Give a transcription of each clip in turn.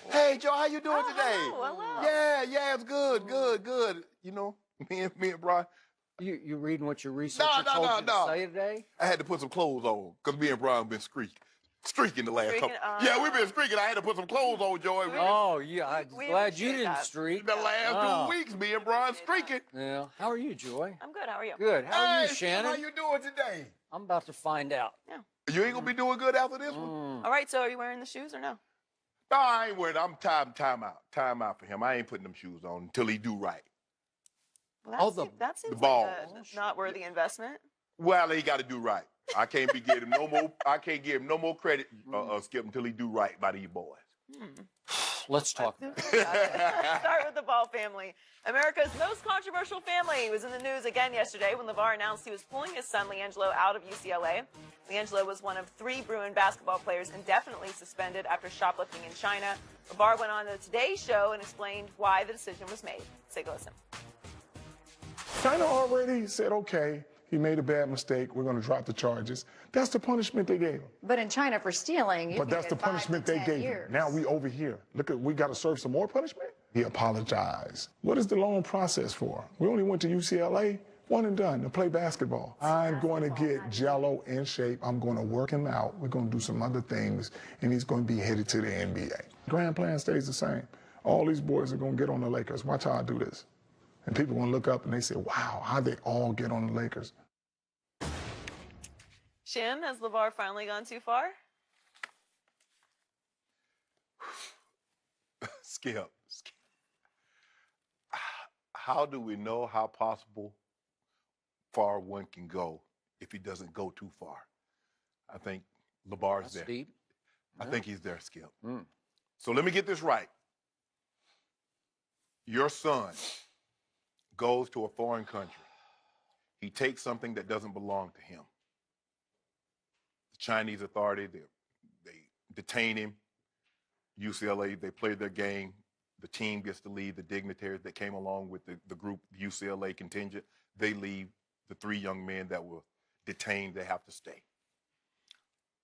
Hey, Joe, how you doing today? Hello. Yeah, it's good. You know, me and Brian. You reading what your researcher told you to say today? I had to put some clothes on because me and Brian been streaking the last couple. Yeah, we've been streaking. I had to put some clothes on, Joy. Oh, yeah. I'm glad you didn't streak. The last 2 weeks, me and Brian streaking. Yeah. How are you, Joy? I'm good. How are you? Good. How are you, Shannon? How you doing today? I'm about to find out. Yeah. You ain't gonna be doing good after this one? All right, so are you wearing the shoes or no? No, I ain't wearing. I'm time out for him. I ain't putting them shoes on until he do right. Well, that seems ball. like a not worthy investment. Well, he got to do right. I can't be getting him no more. I can't give him no more credit, Skip, until he do right by these boys. Let's talk. Start with the Ball family. America's most controversial family was in the news again yesterday when LaVar announced he was pulling his son LiAngelo out of UCLA. LiAngelo was one of 3 Bruin basketball players indefinitely suspended after shoplifting in China. LaVar went on the Today Show and explained why the decision was made. Let's take a listen. China already said, okay, he made a bad mistake. We're going to drop the charges. That's the punishment they gave him. But in China for stealing, but that's the punishment they gave him. Now we over here. Look, we got to serve some more punishment? He apologized. What is the loan process for? We only went to UCLA, one and done, to play basketball. I'm going to get Jello in shape. I'm going to work him out. We're going to do some other things, and he's going to be headed to the NBA. Grand plan stays the same. All these boys are going to get on the Lakers. Watch how I do this. And people are going to look up and they say, wow, how'd they all get on the Lakers? Shin, has LaVar finally gone too far? Skip. How do we know how possible far one can go if he doesn't go too far? I think LaVar's there. Deep. I think he's there, Skip. So let me get this right. Your son goes to a foreign country. He takes something that doesn't belong to him. The Chinese authority, they detain him. UCLA, they play their game. The team gets to leave. The dignitaries that came along with the group, the UCLA contingent, they leave. The 3 young men that were detained, they have to stay.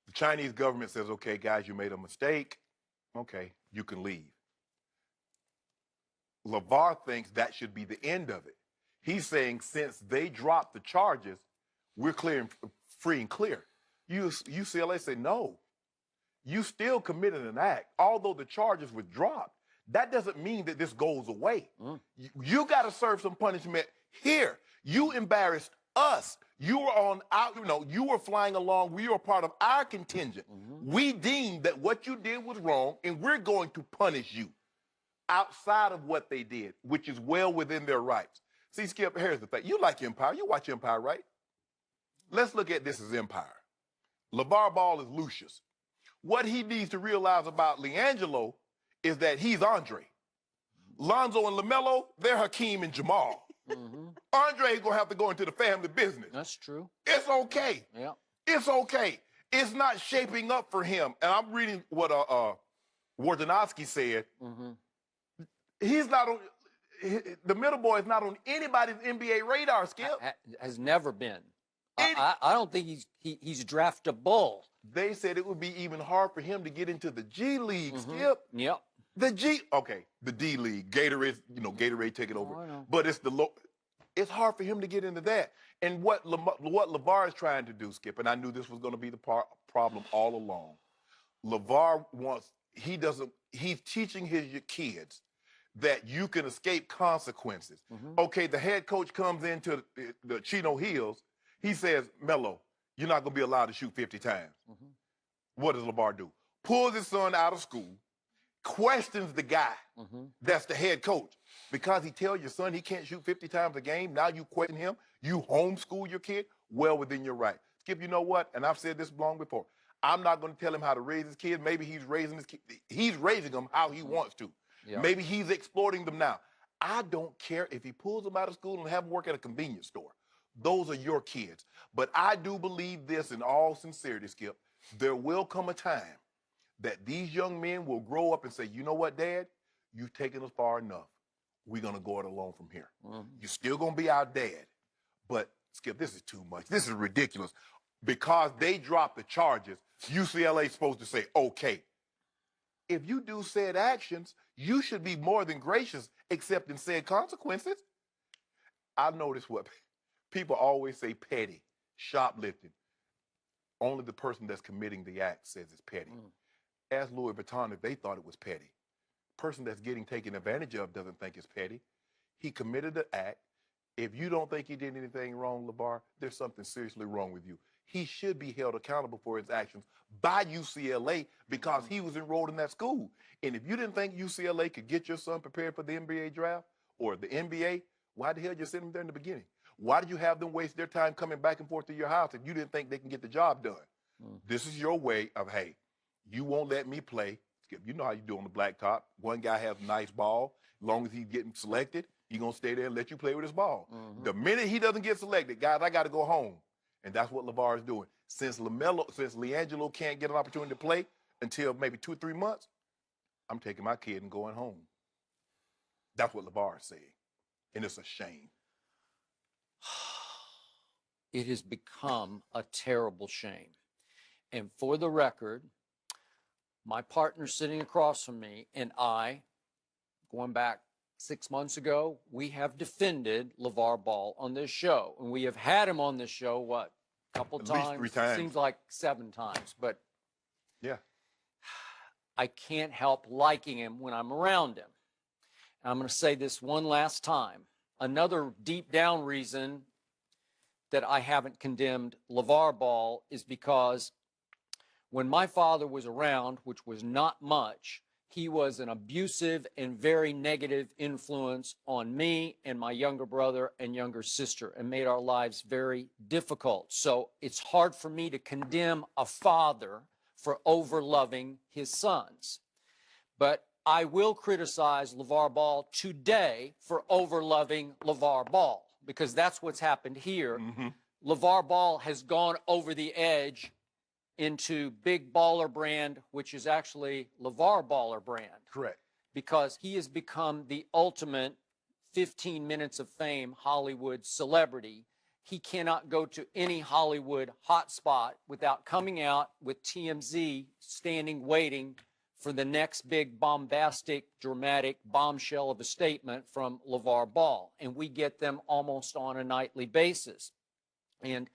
The Chinese government says, okay, guys, you made a mistake. Okay, you can leave. LaVar thinks that should be the end of it. He's saying since they dropped the charges, we're free and clear. UCLA said, no, you still committed an act. Although the charges were dropped, that doesn't mean that this goes away. You got to serve some punishment here. You embarrassed us. You were you were flying along. We were part of our contingent. We deemed that what you did was wrong, and we're going to punish you outside of what they did, which is well within their rights. See, Skip, here's the thing. You like Empire. You watch Empire, right? Let's look at this as Empire. LaVar Ball is Lucius. What he needs to realize about LiAngelo is that he's Andre. Lonzo and LaMelo, they're Hakeem and Jamal. Andre is going to have to go into the family business. That's true. It's okay. Yeah. It's okay. It's not shaping up for him. And I'm reading what Wojnarowski said. He's not on, the middle boy is not on anybody's NBA radar, Skip. Has never been. I don't think he's draftable. They said it would be even hard for him to get into the G League, Skip. Yep. The D League. Gatorade take it over. I know. But it's hard for him to get into that. And what LaVar is trying to do, Skip, and I knew this was going to be the problem all along. LaVar he's teaching his kids that you can escape consequences. Okay, the head coach comes into the Chino Hills. He says, Melo, you're not going to be allowed to shoot 50 times. What does LaVar do? Pulls his son out of school, questions the guy that's the head coach. Because he tells your son he can't shoot 50 times a game, now you question him, you homeschool your kid, well within your right. Skip, you know what? And I've said this long before. I'm not going to tell him how to raise his kids. Maybe he's raising his kids. He's raising them how he wants to. Yep. Maybe he's exploiting them now. I don't care if he pulls them out of school and have them work at a convenience store. Those are your kids. But I do believe this in all sincerity, Skip. There will come a time that these young men will grow up and say, you know what, Dad? You've taken us far enough. We're going to go it alone from here. You're still going to be our dad. But, Skip, this is too much. This is ridiculous. Because they dropped the charges, UCLA's supposed to say, okay. if you do said actions, you should be more than gracious accepting said consequences. I notice what people always say petty, shoplifting. Only the person that's committing the act says it's petty. Ask Louis Vuitton if they thought it was petty. Person that's getting taken advantage of doesn't think it's petty. He committed the act. If you don't think he did anything wrong, LaVar, there's something seriously wrong with you. He should be held accountable for his actions by UCLA because he was enrolled in that school. And if you didn't think UCLA could get your son prepared for the NBA draft or the NBA, why the hell did you send him there in the beginning? Why did you have them waste their time coming back and forth to your house if you didn't think they can get the job done? This is your way of, hey, you won't let me play. You know how you do on the blacktop. One guy has a nice ball. As long as he's getting selected, he's going to stay there and let you play with his ball. The minute he doesn't get selected, guys, I got to go home. And that's what LaVar is doing. Since LiAngelo can't get an opportunity to play until maybe 2 or 3 months, I'm taking my kid and going home. That's what LaVar is saying. And it's a shame. It has become a terrible shame. And for the record, my partner sitting across from me and I, going back 6 months ago, we have defended LaVar Ball on this show. And we have had him on this show, what, a couple At times? least 3 times. Seems like 7 times. But yeah, I can't help liking him when I'm around him. And I'm going to say this one last time. Another deep down reason that I haven't condemned LaVar Ball is because when my father was around, which was not much, he was an abusive and very negative influence on me and my younger brother and younger sister and made our lives very difficult. So it's hard for me to condemn a father for overloving his sons. But I will criticize LaVar Ball today for overloving LaVar Ball because that's what's happened here. LaVar Ball has gone over the edge into Big Baller Brand, which is actually LaVar Baller Brand. correct. Because he has become the ultimate 15 minutes of fame Hollywood celebrity. He cannot go to any Hollywood hotspot without coming out with TMZ standing waiting for the next big bombastic, dramatic bombshell of a statement from LaVar Ball. And we get them almost on a nightly basis. And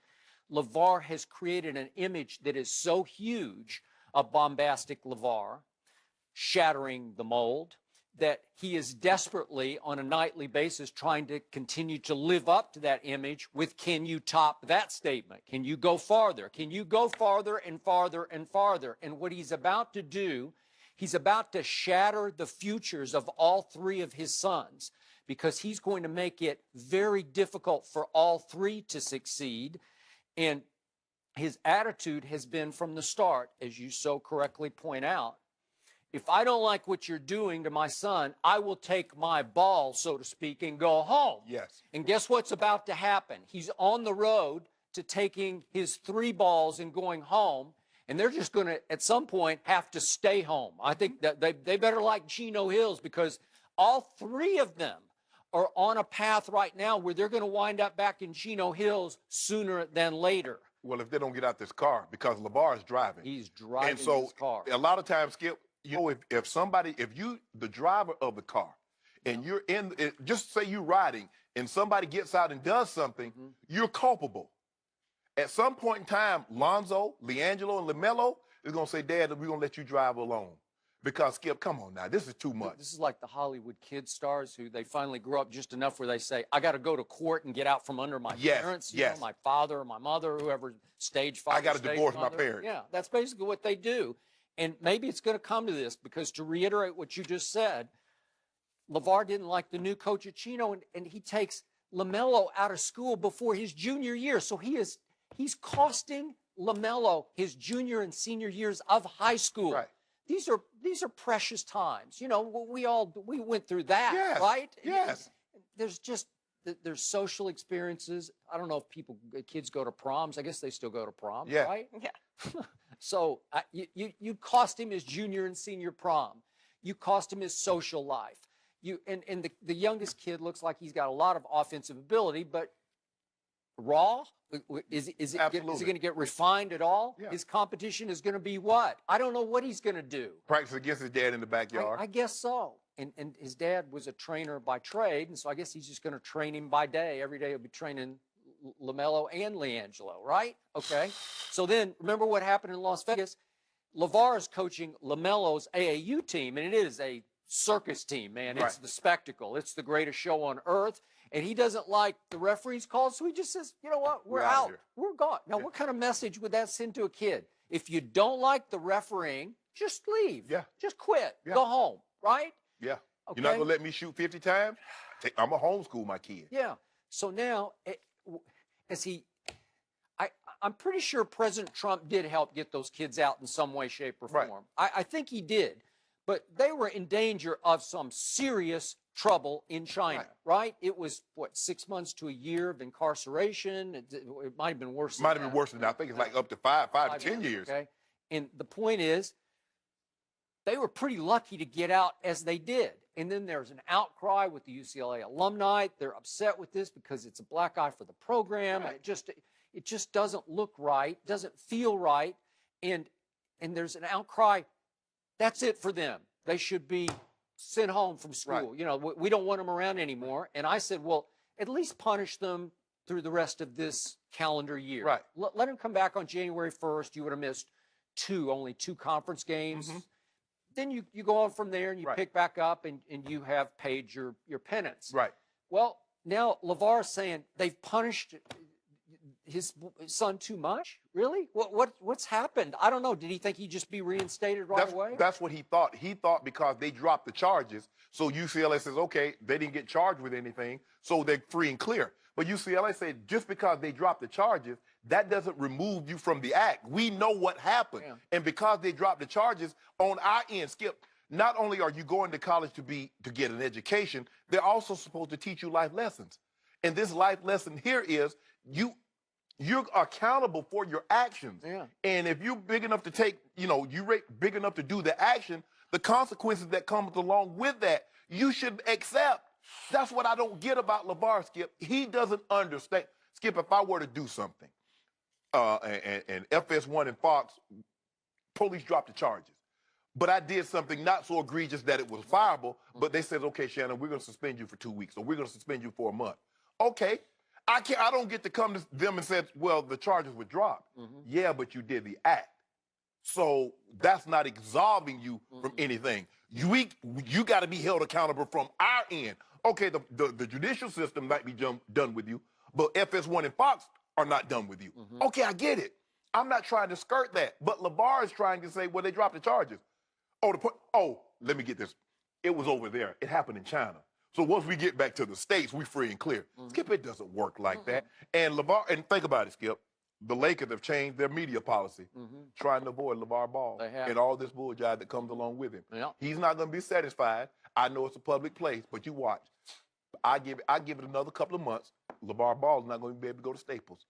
LaVar has created an image that is so huge of bombastic LaVar, shattering the mold, that he is desperately on a nightly basis trying to continue to live up to that image with, can you top that statement? Can you go farther? Can you go farther and farther and farther? And what he's about to do, he's about to shatter the futures of all 3 of his sons because he's going to make it very difficult for all 3 to succeed. And his attitude has been from the start, as you so correctly point out, if I don't like what you're doing to my son, I will take my ball, so to speak, and go home. Yes. And guess what's about to happen? He's on the road to taking his 3 balls and going home, and they're just going to, at some point, have to stay home. I think that they better like Chino Hills because all 3 of them are on a path right now where they're going to wind up back in Chino Hills sooner than later. Well, if they don't get out this car, because LaVar is driving. He's driving and so his car. A lot of times, Skip, you know, if you, the driver of the car, and you're just say you're riding, and somebody gets out and does something, you're culpable. At some point in time, LiAngelo, and LaMelo is going to say, Dad, we're going to let you drive alone. Because, Skip, come on now, this is too much. This is like the Hollywood kid stars who they finally grow up just enough where they say, I got to go to court and get out from under my parents, you know, my father or my mother, whoever, stage father, I got to stage divorce mother. my parents. Yeah, that's basically what they do. And maybe it's going to come to this because to reiterate what you just said, LaVar didn't like the new coach at Chino, and he takes LaMelo out of school before his junior year. So he's costing LaMelo his junior and senior years of high school. Right. These are precious times. You know, we went through that, Yes, right? yes. There's social experiences. I don't know if kids go to proms. I guess they still go to proms, Yeah. right? Yeah. So you cost him his junior and senior prom. You cost him his social life. And the youngest kid looks like he's got a lot of offensive ability, but raw? Is it Absolutely. going to get refined at all? Yeah. His competition is going to be what? I don't know what he's going to do. Practice against his dad in the backyard. I guess so. And his dad was a trainer by trade, and so I guess he's just going to train him by day. Every day he'll be training LaMelo and LiAngelo, right? Okay. So then remember what happened in Las Vegas? LaVar is coaching LaMelo's AAU team, and it is a circus team, man. It's the spectacle. It's the greatest show on earth. And he doesn't like the referee's calls, so he just says, you know what? We're out. Here. We're gone. Now, what kind of message would that send to a kid? If you don't like the refereeing, just leave. Yeah. Just quit. Yeah. Go home, right? Yeah. Okay. You're not going to let me shoot 50 times? I'm going to homeschool my kid. Yeah. So now, I'm pretty sure President Trump did help get those kids out in some way, shape, or form. Right. I think he did. But they were in danger of some serious trouble in China, right? It was, 6 months to a year of incarceration. It might have been worse. Might have been worse than that. I think it's like up to five to 10 years. Okay. And the point is, they were pretty lucky to get out as they did. And then there's an outcry with the UCLA alumni. They're upset with this because it's a black eye for the program. Right. And it just doesn't look right, doesn't feel right. And there's an outcry. That's it for them. They should be sent home from school. Right. You know, we don't want them around anymore. And I said, well, at least punish them through the rest of this calendar year. Right. Let them come back on January 1st. You would have missed only two conference games. Mm-hmm. Then you go on from there and you pick back up and you have paid your penance. Right. Well, now LaVar is saying they've punished his son too much? Really? What's happened? I don't know. Did he think he'd just be reinstated away? That's what he thought. He thought because they dropped the charges, so UCLA says, okay, they didn't get charged with anything, so they're free and clear. But UCLA said just because they dropped the charges, that doesn't remove you from the act. We know what happened. Yeah. And because they dropped the charges on our end, Skip, not only are you going to college to get an education, they're also supposed to teach you life lessons. And this life lesson here is you're accountable for your actions. Yeah. And if you're big enough to take, big enough to do the action, the consequences that comes along with that, you should accept. That's what I don't get about LaVar, Skip. He doesn't understand. Skip, if I were to do something, and FS1 and Fox, police dropped the charges. But I did something not so egregious that it was fireable, but they said, okay, Shannon, we're going to suspend you for 2 weeks, or we're going to suspend you for a month. Okay. I don't get to come to them and say, well, the charges were dropped. Mm-hmm. Yeah, but you did the act. So that's not absolving you from anything. You got to be held accountable from our end. Okay, the judicial system might be done with you, but FS1 and Fox are not done with you. Mm-hmm. Okay, I get it. I'm not trying to skirt that. But LaVar is trying to say, well, they dropped the charges. Let me get this. It was over there. It happened in China. So once we get back to the States, we free and clear. Mm-hmm. Skip, it doesn't work like that. And LaVar, and think about it, Skip. The Lakers have changed their media policy, trying to avoid LaVar Ball and all this bullshit that comes along with him. Yeah. He's not going to be satisfied. I know it's a public place, but you watch. I give it another couple of months. LaVar Ball is not going to be able to go to Staples.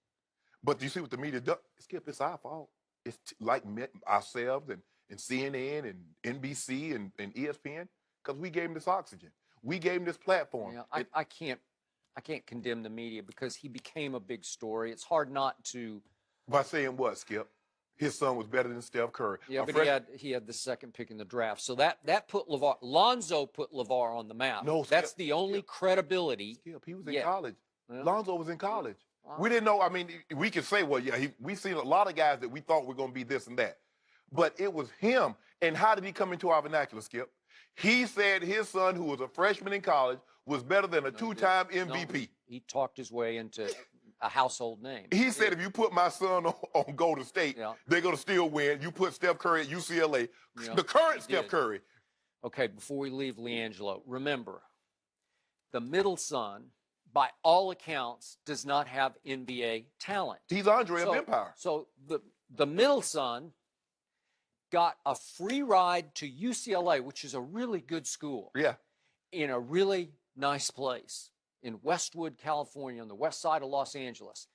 But you see what the media does? Skip, it's our fault. It's like ourselves and CNN and NBC and ESPN, because we gave him this oxygen. We gave him this platform. Yeah, I can't condemn the media because he became a big story. It's hard not to. By saying what, Skip? His son was better than Steph Curry. Yeah, but he had the second pick in the draft. So that put LaVar. Lonzo put LaVar on the map. No, Skip, that's the only credibility. Skip, he was in college. Yeah. Lonzo was in college. Wow. We didn't know. I mean, we could say, well, yeah, we've seen a lot of guys that we thought were going to be this and that. But it was him. And how did he come into our vernacular, Skip? He said his son, who was a freshman in college, was better than a two-time MVP. No, he talked his way into a household name. He said, if you put my son on Golden State, they're going to still win. You put Steph Curry at UCLA, the current Steph Curry. Okay, before we leave LiAngelo, remember, the middle son, by all accounts, does not have NBA talent. He's Andre of Empire. So the middle son got a free ride to UCLA, which is a really good school. Yeah. In a really nice place in Westwood, California, on the west side of Los Angeles.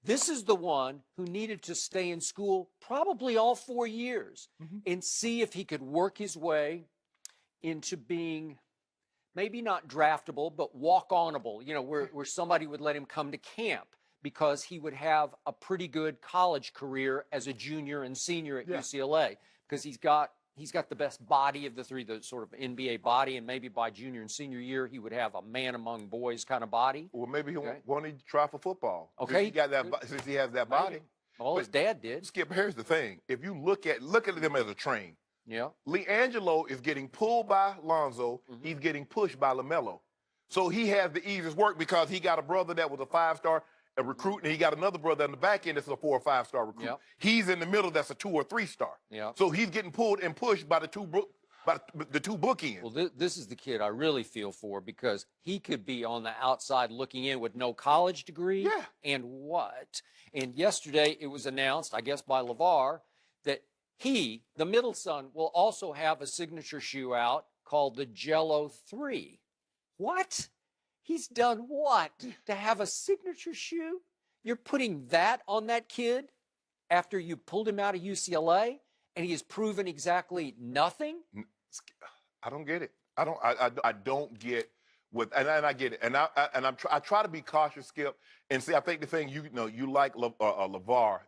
This is the one who needed to stay in school probably all 4 years and see if he could work his way into being maybe not draftable, but walk-onable, where somebody would let him come to camp. because he would have a pretty good college career as a junior and senior at UCLA, because he's got the best body of the three, the sort of NBA body, and maybe by junior and senior year he would have a man among boys kind of body. Well, maybe he won't need to try for football. Okay, since he got that. Since he has that body. Well, his dad did. Skip, here's the thing: if you look at them as a train, Yeah. LiAngelo is getting pulled by Lonzo. He's getting pushed by LaMelo. So he has the easiest work because he got a brother that was a 5-star recruit, and he got another brother on the back end that's a 4 or 5-star recruit. Yep. He's in the middle that's a 2 or 3-star. Yep. So he's getting pulled and pushed by the two bookends. Well, this is the kid I really feel for, because he could be on the outside looking in with no college degree. Yeah. And what? And yesterday it was announced, I guess by LaVar, that he, the middle son, will also have a signature shoe out called the Jello 3. What? He's done what to have a signature shoe? You're putting that on that kid after you pulled him out of UCLA and he has proven exactly nothing? I don't get it. I don't get what, and I get it. And I try to be cautious, Skip. And see, I think the thing you like LaVar,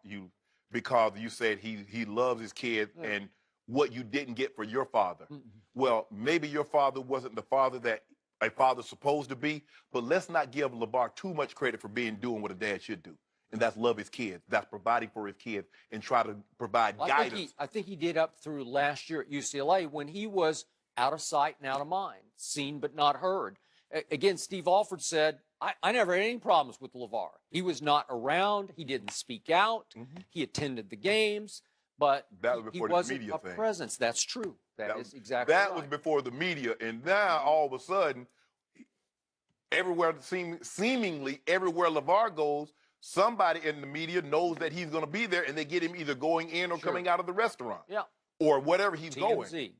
because you said he loves his kid and what you didn't get for your father. Well, maybe your father wasn't the father that a father's supposed to be, but let's not give LaVar too much credit for doing what a dad should do. And that's love his kids. That's providing for his kids and try to provide guidance. I think he did up through last year at UCLA when he was out of sight and out of mind, seen but not heard. Again, Steve Alford said, I never had any problems with LaVar. He was not around. He didn't speak out. He attended the games, but he wasn't a presence. That's true. That is exactly right. That was before the media. And now, all of a sudden, seemingly everywhere LaVar goes, somebody in the media knows that he's going to be there, and they get him either going in or coming out of the restaurant. Yeah. Or whatever he's TMZ. going.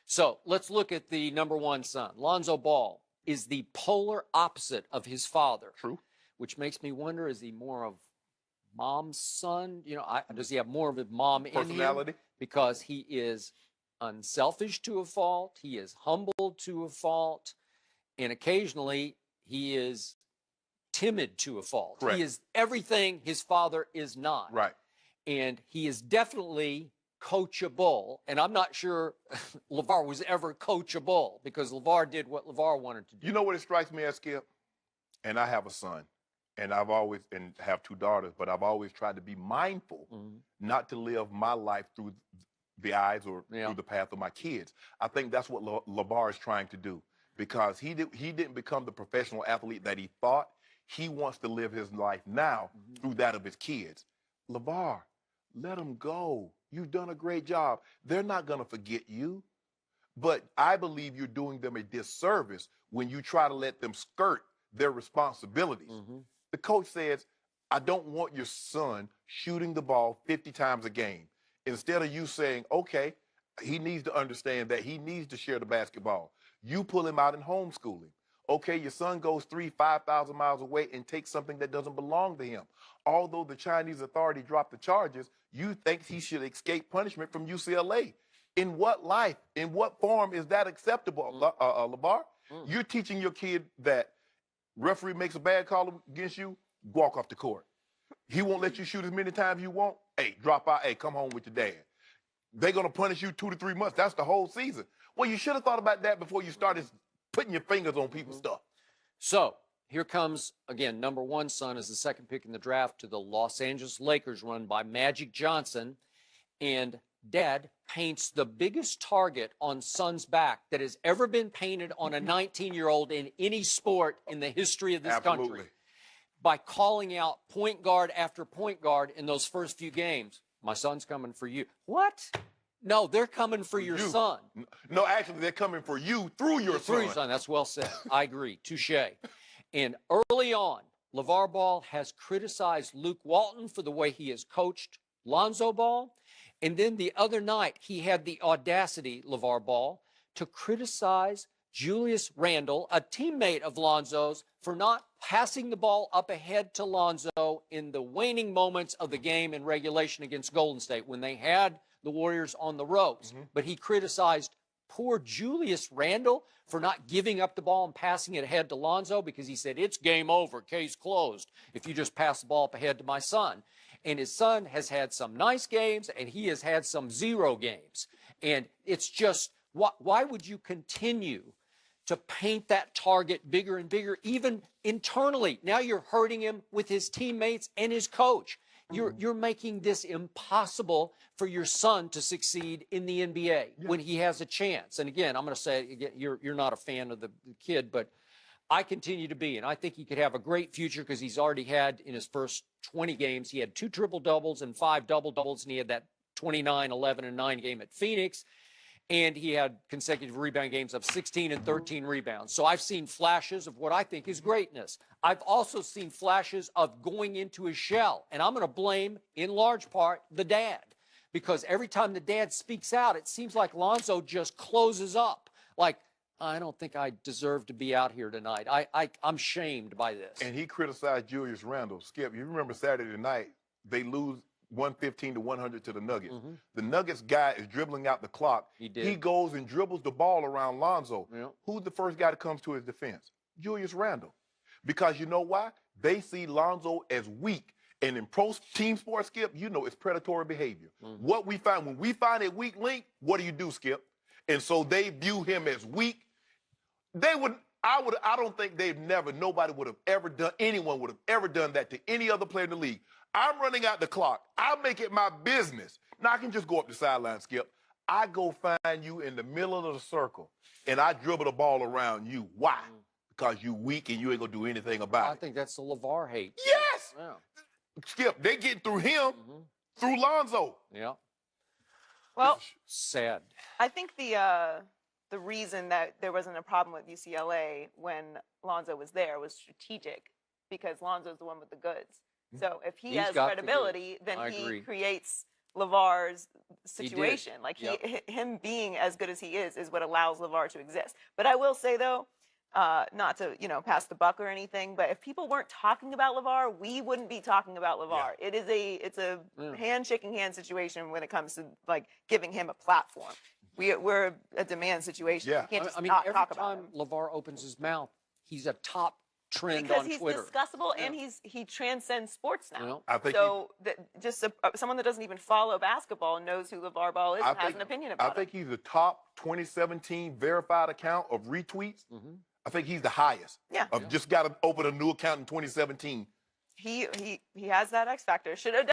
So let's look at the number one son. Lonzo Ball is the polar opposite of his father. True. Which makes me wonder, is he more of mom's son? Does he have more of his mom in him? Personality? Because he is unselfish to a fault. He is humble to a fault. And occasionally he is timid to a fault. Correct. He is everything his father is not. Right. And he is definitely coachable. And I'm not sure LaVar was ever coachable, because LaVar did what LaVar wanted to do. You know what it strikes me as, Skip? And I have a son, and have 2 daughters, but I've always tried to be mindful not to live my life through the eyes or through the path of my kids. I think that's what LaVar is trying to do, because he didn't become the professional athlete that he thought. He wants to live his life now through that of his kids. LaVar, let them go. You've done a great job. They're not going to forget you. But I believe you're doing them a disservice when you try to let them skirt their responsibilities. The coach says, I don't want your son shooting the ball 50 times a game. Instead of you saying, okay, he needs to understand that he needs to share the basketball. You pull him out and homeschool him. Okay, your son goes 5,000 miles away and takes something that doesn't belong to him. Although the Chinese authority dropped the charges, you think he should escape punishment from UCLA. In what life, in what form is that acceptable, LaVar? You're teaching your kid that referee makes a bad call against you, walk off the court. He won't let you shoot as many times you want. Hey, drop out. Hey, come home with your dad. They're going to punish you 2 to 3 months. That's the whole season. Well, you should have thought about that before you started putting your fingers on people's stuff. So here comes, again, number one son is the second pick in the draft to the Los Angeles Lakers, run by Magic Johnson. And dad paints the biggest target on son's back that has ever been painted on a 19-year-old in any sport in the history of this country, by calling out point guard after point guard in those first few games. My son's coming for you. What? No, they're coming for your son. No, actually, they're coming for you through your son. Through your son. That's well said. I agree. Touche. And early on, LaVar Ball has criticized Luke Walton for the way he has coached Lonzo Ball. And then the other night, he had the audacity, LaVar Ball, to criticize Julius Randle, a teammate of Lonzo's, for not passing the ball up ahead to Lonzo in the waning moments of the game in regulation against Golden State when they had the Warriors on the ropes. But he criticized poor Julius Randle for not giving up the ball and passing it ahead to Lonzo because he said, it's game over, case closed, if you just pass the ball up ahead to my son. And his son has had some nice games, and he has had some 0 games. And it's just, why would you continue to paint that target bigger and bigger, even internally? Now you're hurting him with his teammates and his coach. You're making this impossible for your son to succeed in the NBA when he has a chance. And again, I'm going to say, again, you're not a fan of the kid, but I continue to be, and I think he could have a great future because he's already had, in his first 20 games, he had 2 triple-doubles and 5 double-doubles, and he had that 29, 11, and 9 game at Phoenix. And he had consecutive rebound games of 16 and 13 rebounds. So I've seen flashes of what I think is greatness. I've also seen flashes of going into his shell. And I'm going to blame, in large part, the dad. Because every time the dad speaks out, it seems like Lonzo just closes up. Like, I don't think I deserve to be out here tonight. I'm shamed by this. And he criticized Julius Randle. Skip, you remember Saturday night, they lose 115 to 100 to the Nuggets. The Nuggets guy is dribbling out the clock. He did. He goes and dribbles the ball around Lonzo. Yeah. Who's the first guy that comes to his defense? Julius Randle. Because you know why? They see Lonzo as weak. And in pro team sports, Skip, you know it's predatory behavior. What we find, when we find a weak link, what do, Skip? And so they view him as weak. I don't think nobody would have ever done, anyone would have ever done that to any other player in the league. I'm running out the clock. I make it my business. Now I can just go up the sideline, Skip. I go find you in the middle of the circle, and I dribble the ball around you. Why? Because you weak and you ain't gonna do anything about it. I think that's the LaVar hate. Yes! Yeah. Skip, they get through him, through Lonzo. Yeah. Well, sad. I think the reason that there wasn't a problem with UCLA when Lonzo was there was strategic, because Lonzo's the one with the goods. So if he He's has got the credibility, then I he agree. creates LaVar's situation. did. Like Yep. him being as good as he is what allows LaVar to exist. But I will say though, not to pass the buck or anything, but if people weren't talking about LaVar, we wouldn't be talking about LaVar. Yeah. It's a hand shaking hand situation when it comes to like giving him a platform. We're a demand situation. Yeah. You can't just I mean, not every talk about time him. LaVar opens his mouth, he's a top trend Because on he's Twitter. discussable and he transcends sports now. Well, I think so someone that doesn't even follow basketball knows who LaVar Ball is and has an opinion about I think he's the top 2017 verified account of retweets. I think he's the highest. Yeah. I've just got to open a new account in 2017. He has that X factor. Should have